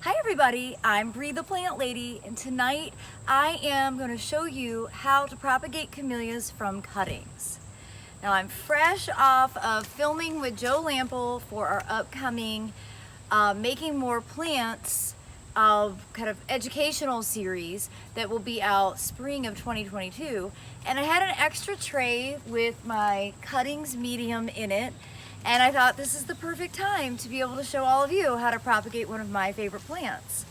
Hi everybody, I'm Bree the Plant Lady, and tonight I am going to show you how to propagate camellias from cuttings. Now I'm fresh off of filming with Joe Lample for our upcoming Making More Plants kind of educational series that will be out spring of 2022. And I had an extra tray with my cuttings medium in it, and I thought this is the perfect time to be able to show all of you how to propagate one of my favorite plants.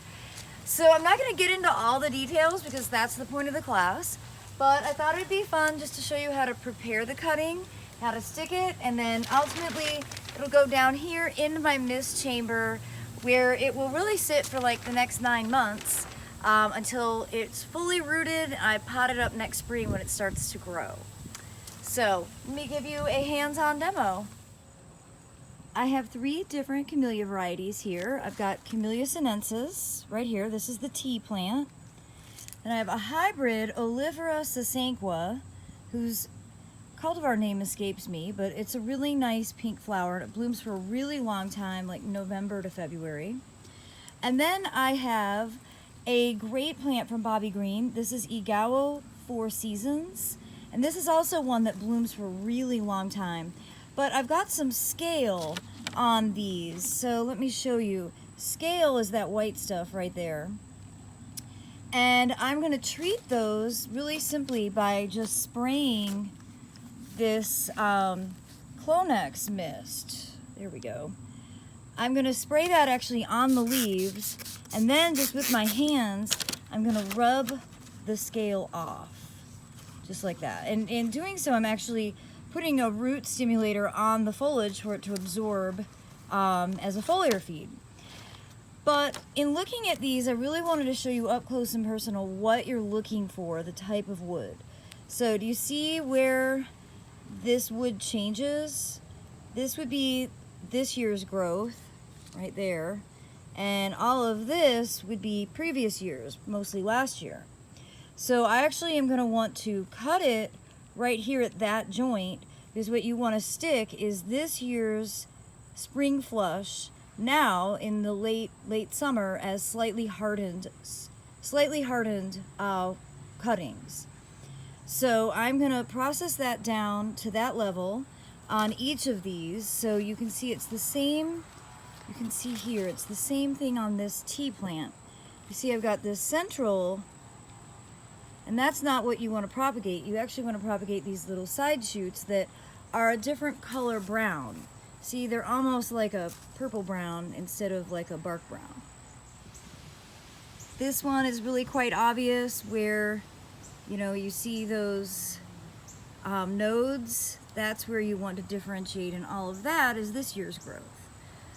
So I'm not going to get into all the details because that's the point of the class, but I thought it'd be fun just to show you how to prepare the cutting, how to stick it, and then ultimately it'll go down here into my mist chamber where it will really sit for like the next 9 months until it's fully rooted. I pot it up next spring when it starts to grow. So let me give you a hands-on demo. I have 3 different camellia varieties here. I've got Camellia sinensis right here. This is the tea plant. And I have a hybrid Olivera sasanqua, whose cultivar name escapes me, but it's a really nice pink flower and it blooms for a really long time, like November to February. And then I have a great plant from Bobby Green. This is Egao 4 Seasons. And this is also one that blooms for a really long time. But I've got some scale on these, so let me show you. Scale is that white stuff right there. And I'm going to treat those really simply by just spraying this Clonex mist. There we go. I'm going to spray that actually on the leaves, and then just with my hands, I'm going to rub the scale off, just like that. And in doing so, I'm actually putting a root stimulator on the foliage for it to absorb as a foliar feed. But in looking at these, I really wanted to show you up close and personal what you're looking for, the type of wood. So do you see where this wood changes? This would be this year's growth right there, and all of this would be previous years, mostly last year. So I actually am going to want to cut it right here at that joint, because what you want to stick is this year's spring flush now in the late summer as slightly hardened cuttings. So I'm going to process that down to that level on each of these, so you can see it's the same. You can see here it's the same thing on this tea plant. You see I've got this central. And that's not what you want to propagate. You actually want to propagate these little side shoots that are a different color brown. See, they're almost like a purple brown instead of like a bark brown. This one is really quite obvious where, you see those nodes. That's where you want to differentiate, and all of that is this year's growth.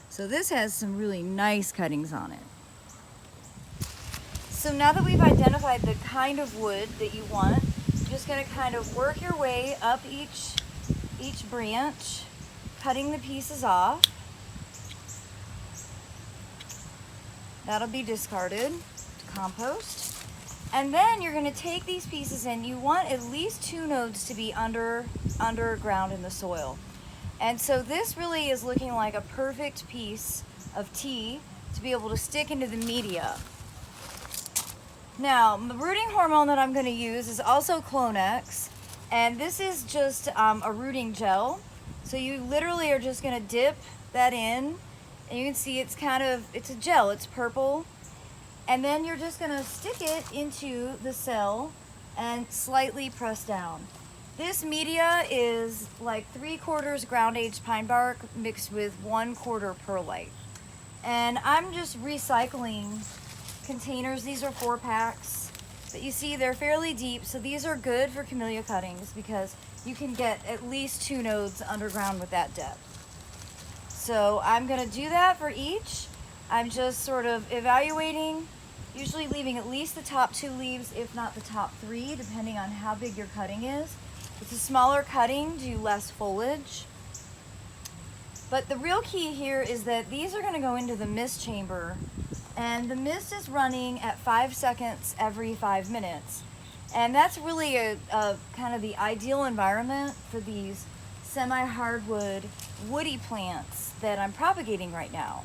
So this has some really nice cuttings on it. So now that we've identified the kind of wood that you want, you're just going to kind of work your way up each branch, cutting the pieces off. That'll be discarded to compost. And then you're going to take these pieces in. You want at least 2 nodes to be underground in the soil. And so this really is looking like a perfect piece of tea to be able to stick into the media. Now, the rooting hormone that I'm going to use is also Clonex, and this is just a rooting gel. So you literally are just going to dip that in, and you can see it's a gel, it's purple, and then you're just going to stick it into the cell and slightly press down. This media is like 3/4 ground aged pine bark mixed with 1/4 perlite, and I'm just recycling containers. These are 4-packs, but you see they're fairly deep, so these are good for camellia cuttings because you can get at least 2 nodes underground with that depth. So I'm going to do that for each. I'm just sort of evaluating, usually leaving at least the top 2 leaves, if not the top 3, depending on how big your cutting is. If it's a smaller cutting, do less foliage. But the real key here is that these are going to go into the mist chamber, and the mist is running at 5 seconds every 5 minutes. And that's really a kind of the ideal environment for these semi-hardwood woody plants that I'm propagating right now.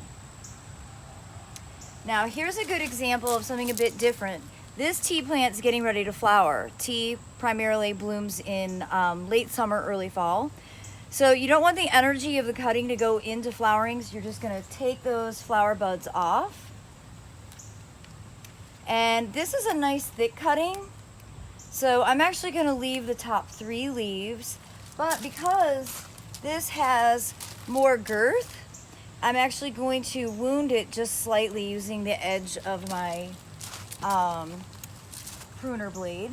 Now here's a good example of something a bit different. This tea plant is getting ready to flower. Tea primarily blooms in late summer, early fall. So you don't want the energy of the cutting to go into flowering, so you're just gonna take those flower buds off. And this is a nice thick cutting. So I'm actually gonna leave the top 3 leaves, but because this has more girth, I'm actually going to wound it just slightly using the edge of my pruner blade.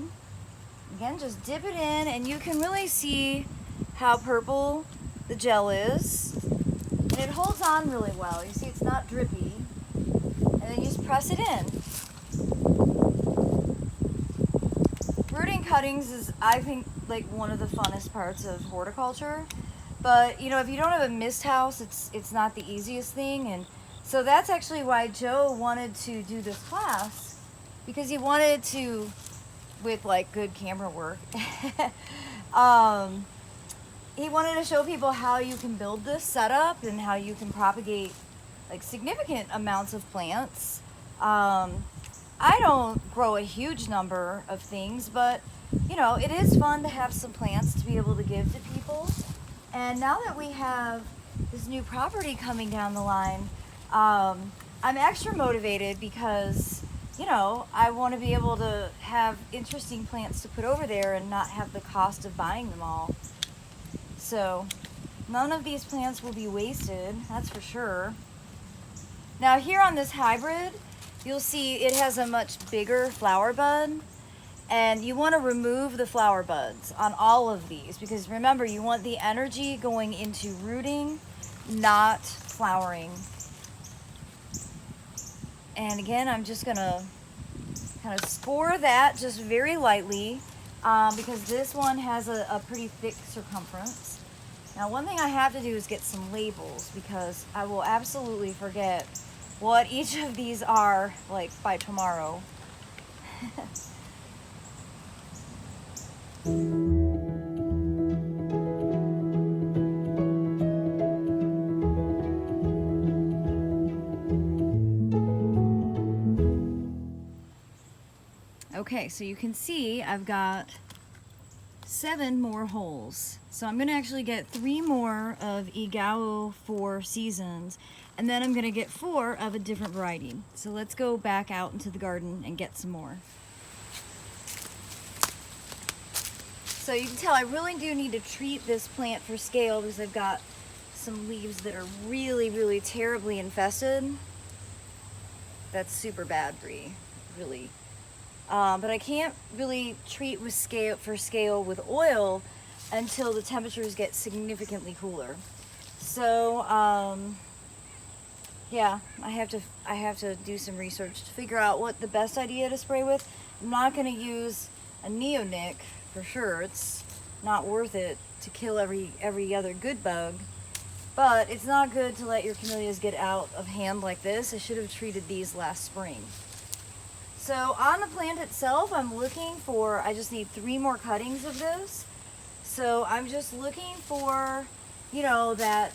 Again, just dip it in and you can really see how purple the gel is. And it holds on really well. You see it's not drippy. And then you just press it in. Rooting cuttings is, I think, like one of the funnest parts of horticulture. But you know, if you don't have a mist house, it's not the easiest thing. And so that's actually why Joe wanted to do this class, because he wanted to, with like good camera work, he wanted to show people how you can build this setup and how you can propagate like significant amounts of plants. I don't grow a huge number of things, but you know, it is fun to have some plants to be able to give to people. And now that we have this new property coming down the line, I'm extra motivated because, you know, I want to be able to have interesting plants to put over there and not have the cost of buying them all. So none of these plants will be wasted, that's for sure. Now here on this hybrid, you'll see it has a much bigger flower bud. And you want to remove the flower buds on all of these, because remember, you want the energy going into rooting, not flowering. And again, I'm just going to kind of score that just very lightly because this one has a pretty thick circumference. Now, one thing I have to do is get some labels because I will absolutely forget what each of these are like by tomorrow. Okay, so you can see I've got 7 more holes. So I'm going to actually get 3 more of Egao 4 seasons, and then I'm going to get 4 of a different variety. So let's go back out into the garden and get some more. So you can tell I really do need to treat this plant for scale because I've got some leaves that are really, really terribly infested. That's super bad, Bree, really. But I can't really treat with scale with oil until the temperatures get significantly cooler. So yeah, I have to do some research to figure out what the best idea to spray with. I'm not going to use a neonic for sure. It's not worth it to kill every other good bug. But it's not good to let your camellias get out of hand like this. I should have treated these last spring. So on the plant itself, I'm looking for, I just need 3 more cuttings of this. So I'm just looking for, you know, that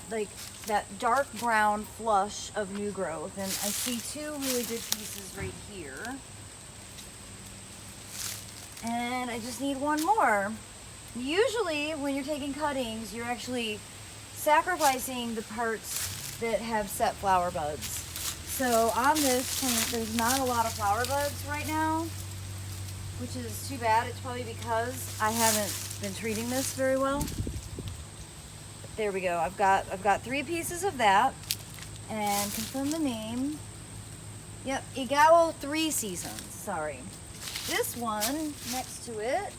dark brown flush of new growth. And I see 2 really good pieces right here. And I just need 1 more. Usually when you're taking cuttings, you're actually sacrificing the parts that have set flower buds. So on this plant, there's not a lot of flower buds right now, which is too bad. It's probably because I haven't been treating this very well. But there we go. I've got 3 pieces of that, and confirm the name. Yep, Egao 3 seasons. Sorry. This one next to it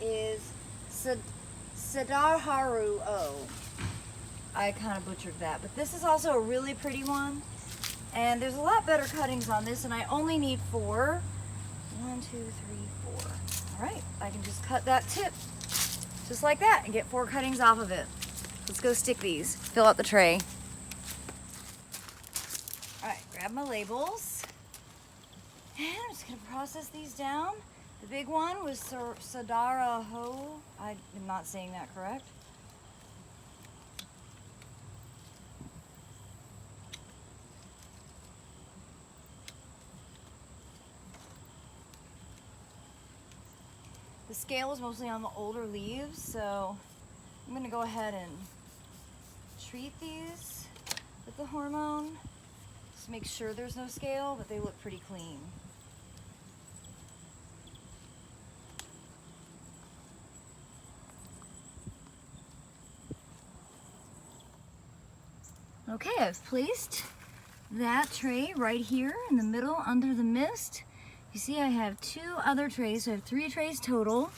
is Sadarharu O. I kind of butchered that, but this is also a really pretty one. And there's a lot better cuttings on this, and I only need 4. 1, 2, 3, 4. All right, I can just cut that tip just like that and get 4 cuttings off of it. Let's go stick these, fill out the tray. All right, grab my labels. And I'm just gonna process these down. The big one was Sadara Ho. I am not saying that correct. The scale is mostly on the older leaves, so I'm gonna go ahead and treat these with the hormone. Just make sure there's no scale, but they look pretty clean. Okay, I've placed that tray right here in the middle under the mist. You see I have 2 other trays, so I have 3 trays total.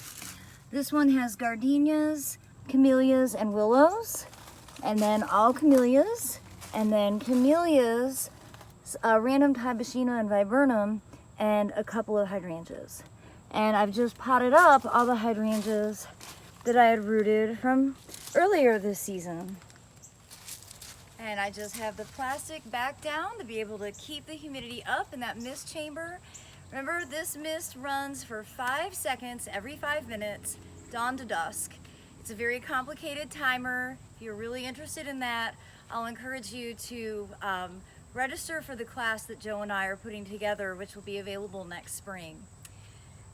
This one has gardenias, camellias, and willows, and then all camellias, and then camellias, random tibicina and viburnum, and a couple of hydrangeas. And I've just potted up all the hydrangeas that I had rooted from earlier this season. And I just have the plastic back down to be able to keep the humidity up in that mist chamber. Remember, this mist runs for 5 seconds every 5 minutes, dawn to dusk. It's a very complicated timer. If you're really interested in that, I'll encourage you to register for the class that Joe and I are putting together, which will be available next spring.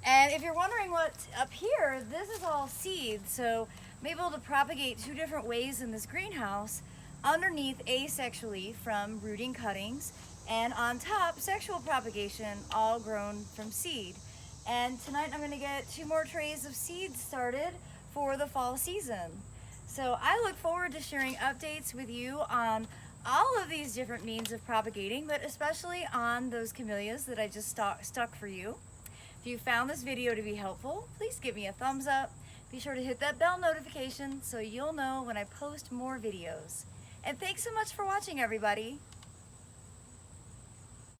And if you're wondering what's up here, this is all seed. So I'm able to propagate 2 different ways in this greenhouse. Underneath asexually from rooting cuttings, and on top sexual propagation, all grown from seed. And tonight I'm going to get 2 more trays of seeds started for the fall season. So I look forward to sharing updates with you on all of these different means of propagating, but especially on those camellias that I just stuck for you. If you found this video to be helpful, please give me a thumbs up. Be sure to hit that bell notification so you'll know when I post more videos. And thanks so much for watching, everybody.